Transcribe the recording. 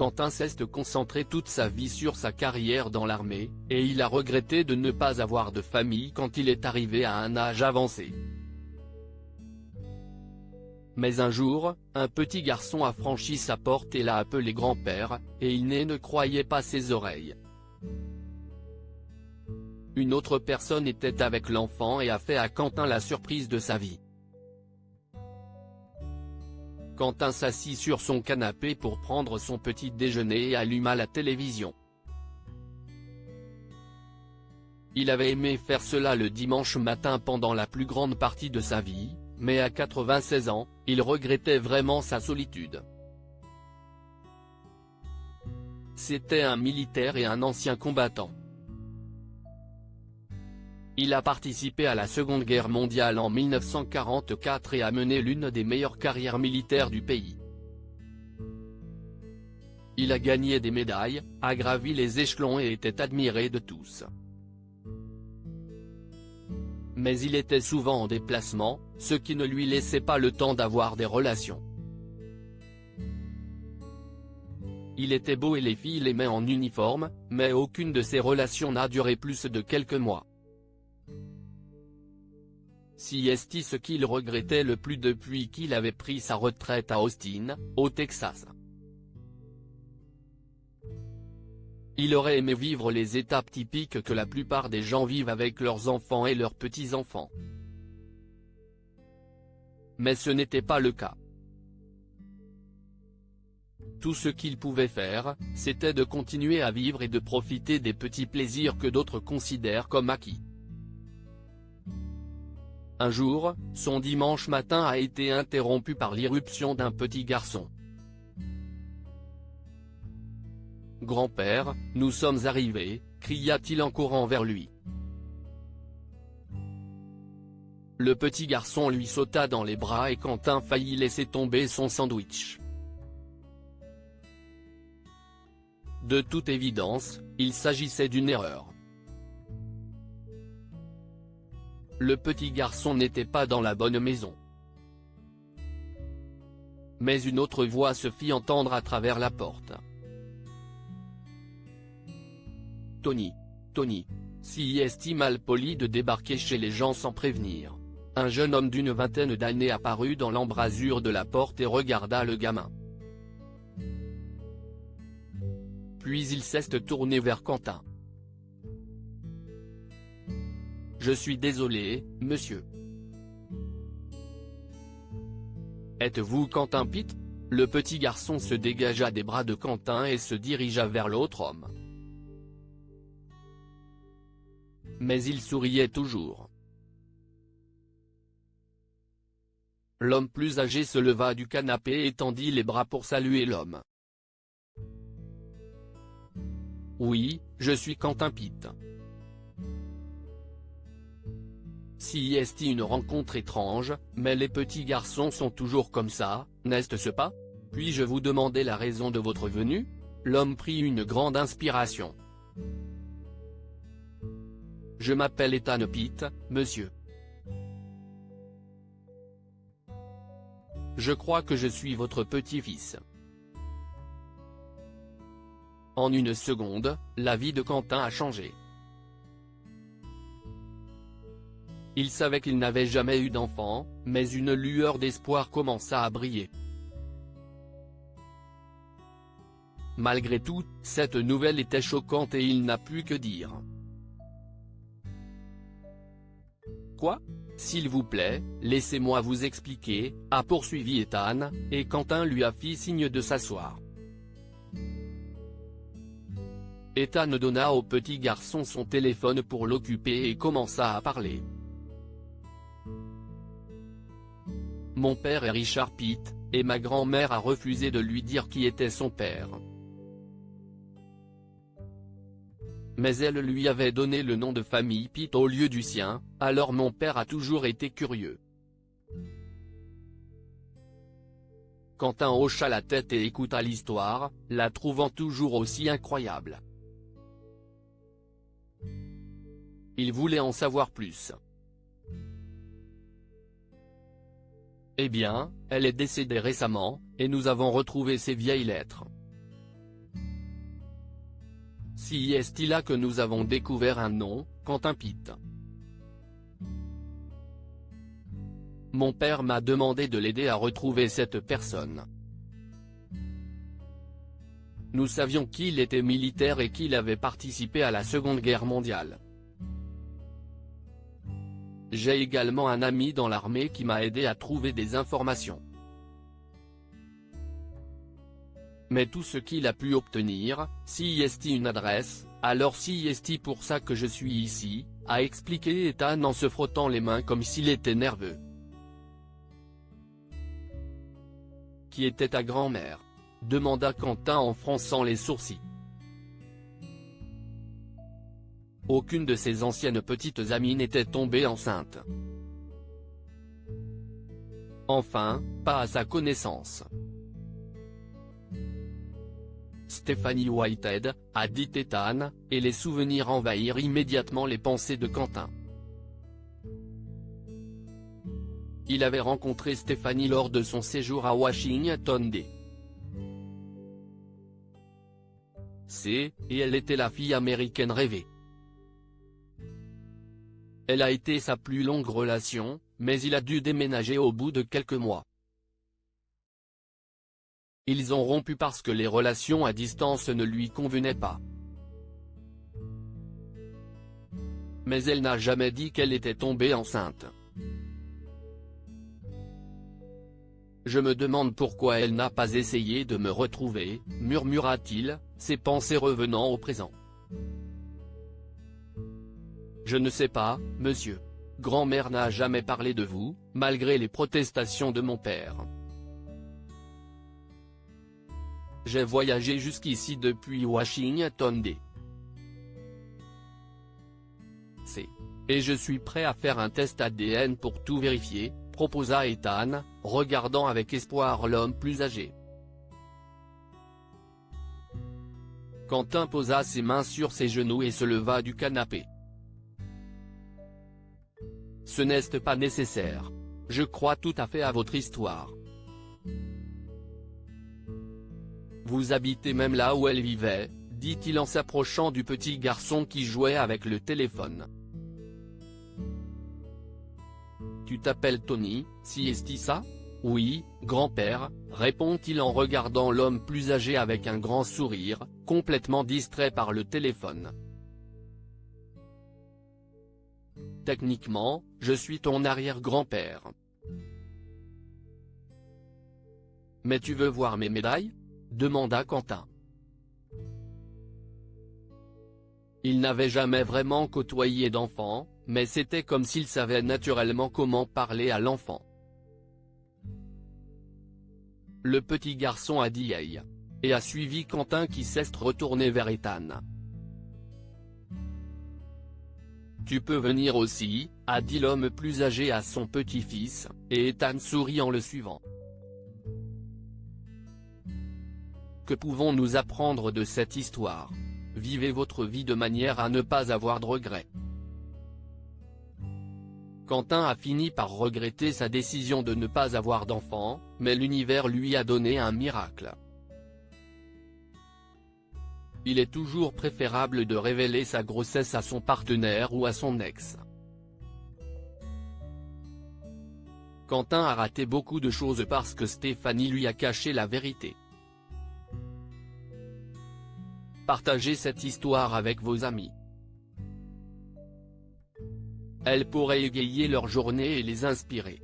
Quentin s'est concentré toute sa vie sur sa carrière dans l'armée, et il a regretté de ne pas avoir de famille quand il est arrivé à un âge avancé. Mais un jour, un petit garçon a franchi sa porte et l'a appelé grand-père, et il ne croyait pas ses oreilles. Une autre personne était avec l'enfant et a fait à Quentin la surprise de sa vie. Quentin s'assit sur son canapé pour prendre son petit déjeuner et alluma la télévision. Il avait aimé faire cela le dimanche matin pendant la plus grande partie de sa vie, mais à 96 ans, il regrettait vraiment sa solitude. C'était un militaire et un ancien combattant. Il a participé à la Seconde Guerre mondiale en 1944 et a mené l'une des meilleures carrières militaires du pays. Il a gagné des médailles, a gravi les échelons et était admiré de tous. Mais il était souvent en déplacement, ce qui ne lui laissait pas le temps d'avoir des relations. Il était beau et les filles l'aimaient en uniforme, mais aucune de ces relations n'a duré plus de quelques mois. C'est ce qu'il regrettait le plus depuis qu'il avait pris sa retraite à Austin, au Texas. Il aurait aimé vivre les étapes typiques que la plupart des gens vivent avec leurs enfants et leurs petits-enfants. Mais ce n'était pas le cas. Tout ce qu'il pouvait faire, c'était de continuer à vivre et de profiter des petits plaisirs que d'autres considèrent comme acquis. Un jour, son dimanche matin a été interrompu par l'irruption d'un petit garçon. « Grand-père, nous sommes arrivés », cria-t-il en courant vers lui. Le petit garçon lui sauta dans les bras et Quentin faillit laisser tomber son sandwich. De toute évidence, il s'agissait d'une erreur. Le petit garçon n'était pas dans la bonne maison. Mais une autre voix se fit entendre à travers la porte. « Tony, Tony, si est mal poli de débarquer chez les gens sans prévenir. » Un jeune homme d'une vingtaine d'années apparut dans l'embrasure de la porte et regarda le gamin. Puis il s'est tourné vers Quentin. « Je suis désolé, monsieur. » « Êtes-vous Quentin Pitt ?» Le petit garçon se dégagea des bras de Quentin et se dirigea vers l'autre homme. Mais il souriait toujours. L'homme plus âgé se leva du canapé et tendit les bras pour saluer l'homme. « Oui, je suis Quentin Pitt. » C'est une rencontre étrange, mais les petits garçons sont toujours comme ça, n'est-ce pas? Puis-je vous demander la raison de votre venue? L'homme prit une grande inspiration. « Je m'appelle Ethan Pitt, monsieur. Je crois que je suis votre petit-fils. » En une seconde, la vie de Quentin a changé. Il savait qu'il n'avait jamais eu d'enfant, mais une lueur d'espoir commença à briller. Malgré tout, cette nouvelle était choquante et il n'a pu que dire. « Quoi ? S'il vous plaît, laissez-moi vous expliquer, » a poursuivi Ethan, et Quentin lui a fait signe de s'asseoir. Ethan donna au petit garçon son téléphone pour l'occuper et commença à parler. « Mon père est Richard Pitt, et ma grand-mère a refusé de lui dire qui était son père. Mais elle lui avait donné le nom de famille Pitt au lieu du sien, alors mon père a toujours été curieux. » Quentin hocha la tête et écouta l'histoire, la trouvant toujours aussi incroyable. Il voulait en savoir plus. « Eh bien, elle est décédée récemment, et nous avons retrouvé ses vieilles lettres. Si est là que nous avons découvert un nom, Quentin Pitt. Mon père m'a demandé de l'aider à retrouver cette personne. Nous savions qu'il était militaire et qu'il avait participé à la Seconde Guerre mondiale. J'ai également un ami dans l'armée qui m'a aidé à trouver des informations. Mais tout ce qu'il a pu obtenir, si est une adresse, alors si est pour ça que je suis ici, a expliqué Ethan en se frottant les mains comme s'il était nerveux. Qui était ta grand-mère ? Demanda Quentin en fronçant les sourcils. Aucune de ses anciennes petites amies n'était tombée enceinte. Enfin, pas à sa connaissance. Stephanie Whitehead, a dit Ethan, et les souvenirs envahirent immédiatement les pensées de Quentin. Il avait rencontré Stephanie lors de son séjour à Washington D. C, et elle était la fille américaine rêvée. Elle a été sa plus longue relation, mais il a dû déménager au bout de quelques mois. Ils ont rompu parce que les relations à distance ne lui convenaient pas. Mais elle n'a jamais dit qu'elle était tombée enceinte. Je me demande pourquoi elle n'a pas essayé de me retrouver, murmura-t-il, ses pensées revenant au présent. Je ne sais pas, monsieur. Grand-mère n'a jamais parlé de vous, malgré les protestations de mon père. J'ai voyagé jusqu'ici depuis Washington D. C. Et je suis prêt à faire un test ADN pour tout vérifier, proposa Ethan, regardant avec espoir l'homme plus âgé. Quentin posa ses mains sur ses genoux et se leva du canapé. Ce n'est pas nécessaire. Je crois tout à fait à votre histoire. Vous habitez même là où elle vivait, dit-il en s'approchant du petit garçon qui jouait avec le téléphone. Tu t'appelles Tony, si est-ce ça ? Oui, grand-père, répond-il en regardant l'homme plus âgé avec un grand sourire, complètement distrait par le téléphone. Techniquement, je suis ton arrière-grand-père. Mais tu veux voir mes médailles ? Demanda Quentin. Il n'avait jamais vraiment côtoyé d'enfant, mais c'était comme s'il savait naturellement comment parler à l'enfant. Le petit garçon a dit aïe. Et a suivi Quentin qui s'est retourné vers Ethan. Tu peux venir aussi, a dit l'homme plus âgé à son petit-fils, et Ethan sourit en le suivant. Que pouvons-nous apprendre de cette histoire ? Vivez votre vie de manière à ne pas avoir de regrets. Quentin a fini par regretter sa décision de ne pas avoir d'enfant, mais l'univers lui a donné un miracle. Il est toujours préférable de révéler sa grossesse à son partenaire ou à son ex. Quentin a raté beaucoup de choses parce que Stephanie lui a caché la vérité. Partagez cette histoire avec vos amis. Elle pourrait égayer leur journée et les inspirer.